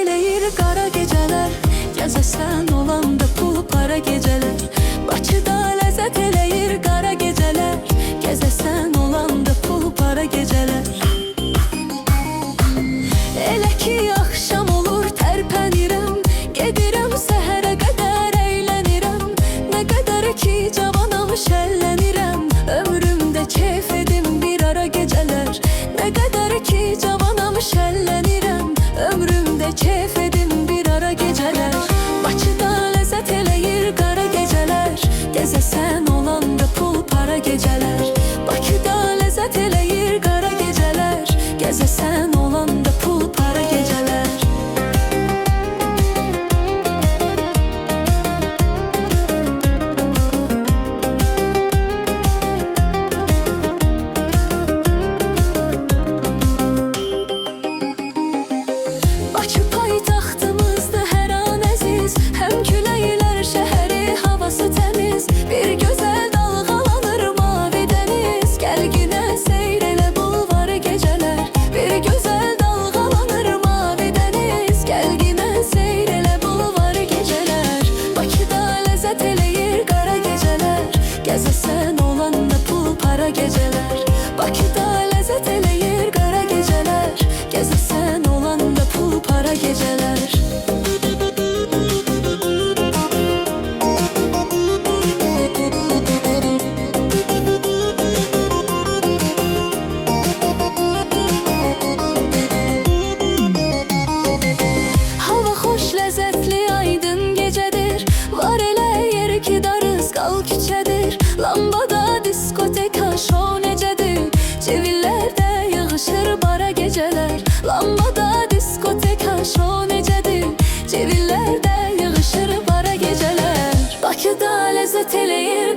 eləyir qara gecələr. Gəzəsən olanda pul para gecələr. Bakıda ləzzət eləyir qara gecələr. Gəzəsən olanda pul para gecələr. Elə ki axşam olur tərpənirəm, gedirəm səhərə qədər əylənirəm. Nə qədər ki cavanam şəllənirəm, ömrümdə keyf edim bir ara gecələr. Nə qədər ki cavanam şəllənirəm, ömrümdə keyf edim bir ara gecələr. Bakıda ləzzət eləyir qara gecələr. Gəzəsən olanda pul para gecələr. Bakıda ləzzət eləyir qara gecələr. Gəzəsən olanda pul para gecələr. Bakı paytaxtımızdır hər an əziz. Həm küləklər şəhəri, havası təmiz. Bir gözəl dalğalanır mavi dəniz. Gəl günə seyr elə bulvarı gecələr. Bir gözəl dalğalanır mavi dəniz. Gəl günə seyr elə bulvarı gecələr. Bakıda ləzzət eləyir qara gecələr. Gəzəsən olanda pul para gecələr. Bakıda ləzzət eləyir qara gecələr. Gəzəsən olanda pul para gecələr. Hava xoş, ləzzətli, aydın gecədir. Var elə yer ki darız qal küçədir. Lambada diskoteka şou necədir. Civillərdə yığışır bara gecələr. Lambada diskoteka şou necədir. Civillərdə yığışır bara gecələr. Bakıda ləzzət eləyir